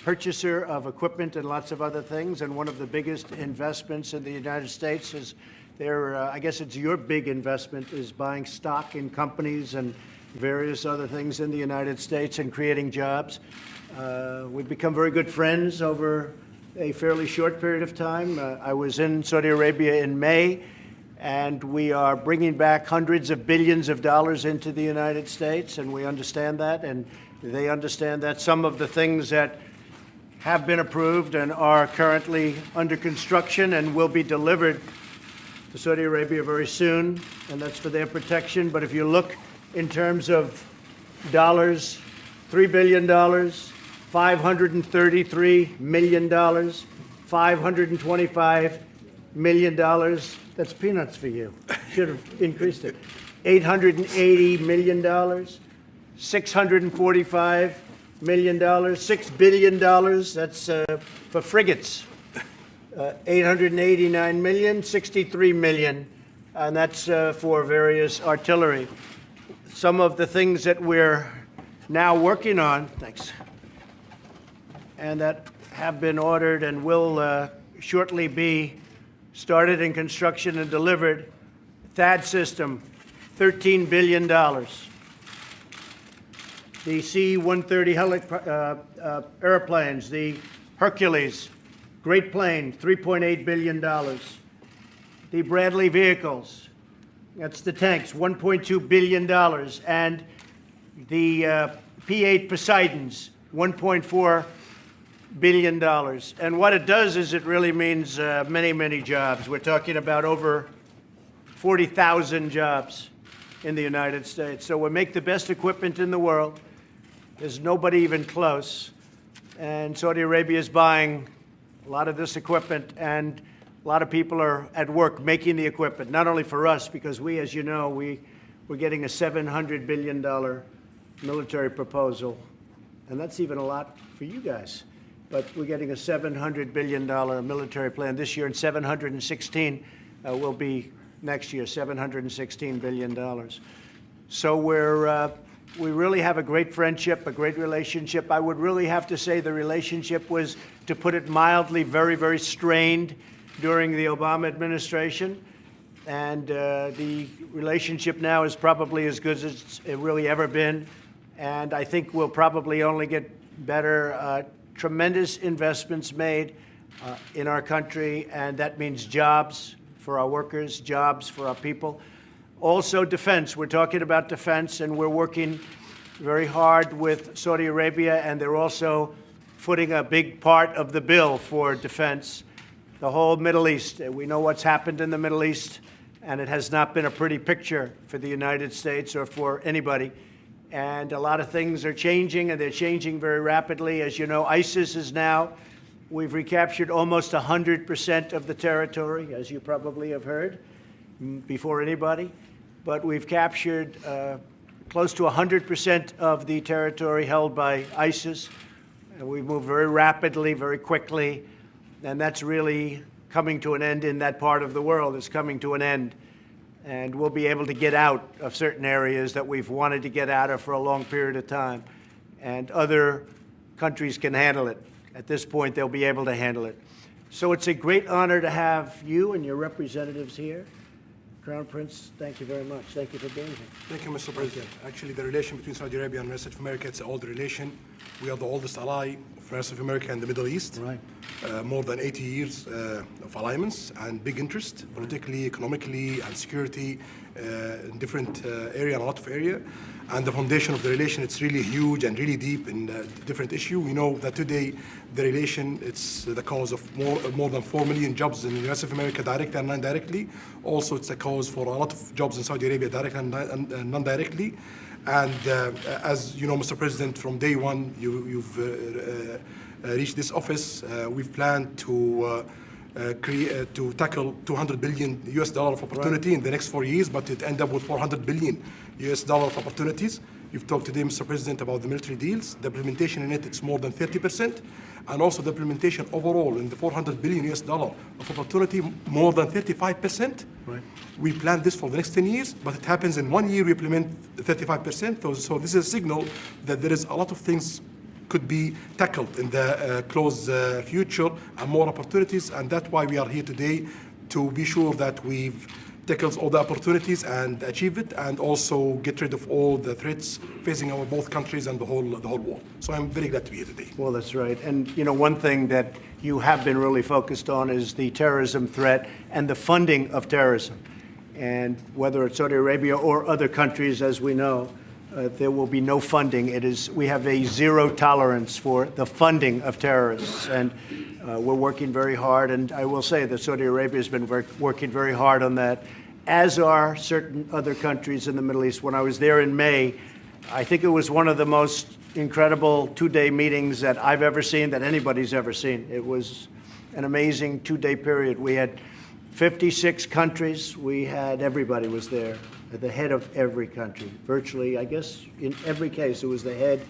purchaser of equipment and lots of other things, and one of the biggest investments in the United States is I guess it's your big investment, is buying stock in companies and various other things in the United States and creating jobs. We've become very good friends over a fairly short period of time. I was in Saudi Arabia in May, and we are bringing back hundreds of billions of dollars into the United States, and we understand that, and they understand that. Some of the things that have been approved and are currently under construction and will be delivered to Saudi Arabia very soon, and that's for their protection. But if you look in terms of dollars, $3 billion, $533 million, $525 million, that's peanuts for you. Should have increased it. $880 million, $645 million, $6 billion, that's for frigates. 889 million, 63 million, and that's for various artillery. Some of the things that we're now working on, thanks, and that have been ordered and will shortly be started in construction and delivered. THAAD system, $13 billion. The C-130 airplanes, the Hercules, great plane, $3.8 billion. The Bradley vehicles, that's the tanks, $1.2 billion. And the P-8 Poseidons, $1.4 billion. And what it does is it really means many, many jobs. We're talking about over 40,000 jobs in the United States. So we make the best equipment in the world. There's nobody even close. And Saudi Arabia is buying a lot of this equipment, and a lot of people are at work making the equipment, not only for us, because we, as you know, we're getting a $700 billion military proposal, and that's even a lot for you guys. But we're getting a $700 billion military plan this year, and 716 will be next year, $716 billion. So we really have a great friendship, a great relationship. I would really have to say the relationship was, to put it mildly, very, very strained during the Obama administration. And the relationship now is probably as good as it's really ever been. And I think we'll probably only get better. Tremendous investments made in our country, and that means jobs for our workers, jobs for our people. Also defense. We're talking about defense, and we're working very hard with Saudi Arabia, and they're also footing a big part of the bill for defense. The whole Middle East. We know what's happened in the Middle East, and it has not been a pretty picture for the United States or for anybody. And a lot of things are changing, and they're changing very rapidly. As you know, ISIS is now, we've recaptured almost 100% of the territory, as you probably have heard, before anybody. But we've captured close to 100% of the territory held by ISIS. And we've moved very rapidly, very quickly, and that's really coming to an end in that part of the world. It's coming to an end. And we'll be able to get out of certain areas that we've wanted to get out of for a long period of time. And other countries can handle it. At this point, they'll be able to handle it. So it's a great honor to have you and your representatives here. Crown Prince, thank you very much. Thank you for being here. Thank you, Mr. President. Actually, the relation between Saudi Arabia and the rest of America, it's an old relation. We are the oldest ally of the rest of America and the Middle East. Right. More than 80 years of alliance and big interest, politically, economically, and security in different area and a lot of area. And the foundation of the relation, it's really huge and really deep in different issue. We know that today the relation, it's the cause of more than 4 million jobs in the rest of America, directly and non-directly. Also, it's a cause for a lot of jobs in Saudi Arabia, directly and non-directly. And as you know, Mr. President, from day one, you've reached this office. We've planned to tackle $200 billion US of opportunity in the next 4 years, but it end up with $400 billion US of opportunities. You've talked today, Mr. President, about the military deals. The implementation in it's more than 30%, and also the implementation overall in the $400 billion US of opportunity, more than 35%. Right. We planned this for the next 10 years, but it happens in 1 year we implement 35%. So this is a signal that there is a lot of things could be tackled in the close future and more opportunities. And that's why we are here today, to be sure that we've tackled all the opportunities and achieve it, and also get rid of all the threats facing our both countries and the whole world. So I'm very glad to be here today. Well, that's right. And, you know, one thing that you have been really focused on is the terrorism threat and the funding of terrorism. And whether it's Saudi Arabia or other countries, as we know, there will be no funding. We have a zero tolerance for the funding of terrorists. And we're working very hard. And I will say that Saudi Arabia has been working very hard on that, as are certain other countries in the Middle East. When I was there in May, I think it was one of the most incredible two-day meetings that I've ever seen, that anybody's ever seen. It was an amazing two-day period. We had 56 countries. Everybody was there, the head of every country. Virtually, I guess, in every case, it was the head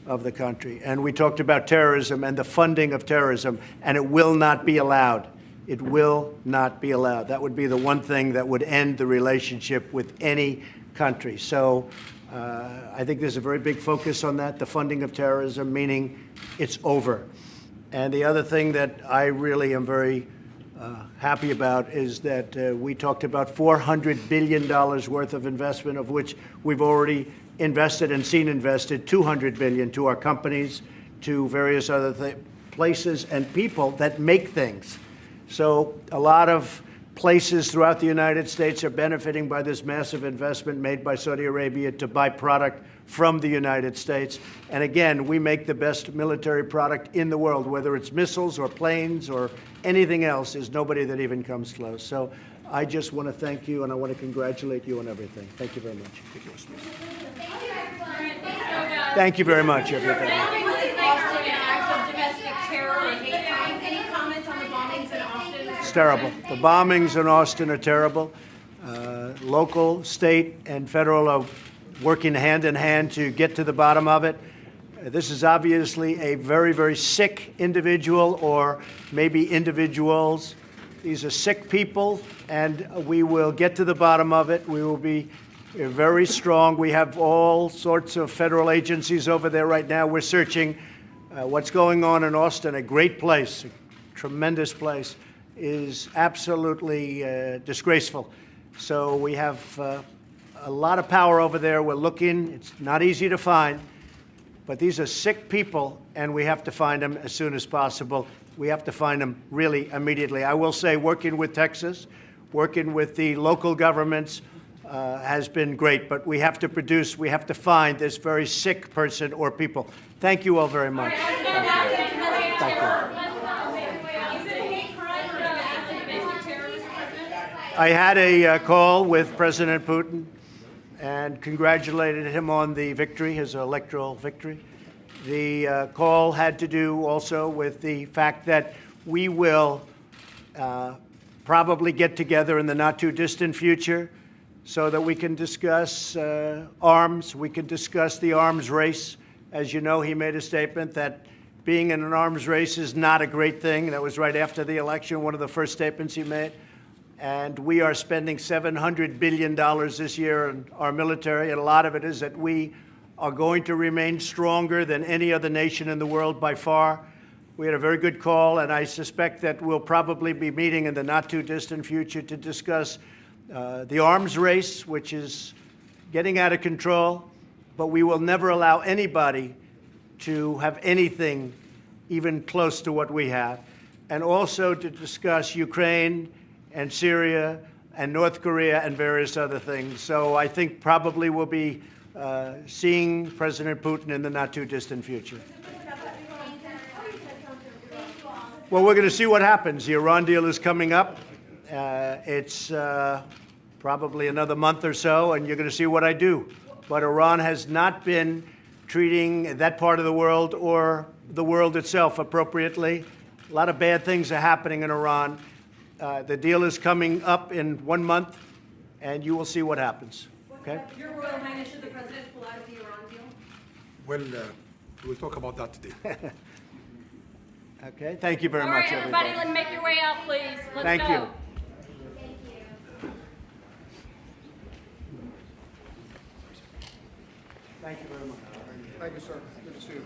of the country. And we talked about terrorism and the funding of terrorism, and it will not be allowed. It will not be allowed. That would be the one thing that would end the relationship with any country. So I think there's a very big focus on that, the funding of terrorism, meaning it's over. And the other thing that I really am very happy about is that we talked about $400 billion worth of investment, of which we've already invested and seen invested $200 billion to our companies, to various other places and people that make things. So a lot of places throughout the United States are benefiting by this massive investment made by Saudi Arabia to buy product from the United States. And again, we make the best military product in the world, whether it's missiles or planes or anything else. There's nobody that even comes close. So I just want to thank you, and I want to congratulate you on everything. Thank you very much. Thank you very much, everybody. It's terrible. The bombings in Austin are terrible. Local, state, and federal are working hand in hand to get to the bottom of it. This is obviously a very, very sick individual, or maybe individuals. These are sick people, and we will get to the bottom of it. We will be very strong. We have all sorts of federal agencies over there right now. We're searching. What's going on in Austin, a great place, a tremendous place, is absolutely disgraceful. So we have a lot of power over there. We're looking. It's not easy to find, but these are sick people, and we have to find them as soon as possible. We have to find them really immediately. I will say, working with Texas, working with the local governments has been great, but we have to find this very sick person or people. Thank you all very much. Thank you. I had a call with President Putin and congratulated him on the victory, his electoral victory. The call had to do also with the fact that we will probably get together in the not-too-distant future so that we can discuss arms. We can discuss the arms race. As you know, he made a statement that being in an arms race is not a great thing. That was right after the election, one of the first statements he made. And we are spending $700 billion this year on our military, and a lot of it is that we are going to remain stronger than any other nation in the world by far. We had a very good call, and I suspect that we'll probably be meeting in the not-too-distant future to discuss the arms race, which is getting out of control, but we will never allow anybody to have anything even close to what we have, and also to discuss Ukraine and Syria and North Korea and various other things. So I think probably we'll be seeing President Putin in the not-too-distant future. Well, we're going to see what happens. The Iran deal is coming up. It's probably another month or so, and you're going to see what I do. But Iran has not been treating that part of the world or the world itself appropriately. A lot of bad things are happening in Iran. The deal is coming up in 1 month, and you will see what happens. Okay? Your Royal Highness, should the president pull out of the Iran deal? Well, we'll talk about that today. Okay. Thank you very All much, right, everybody, everybody. let's make your way out, please. Let's Thank go. you. Thank you very much. Thank you, sir. Good to see you.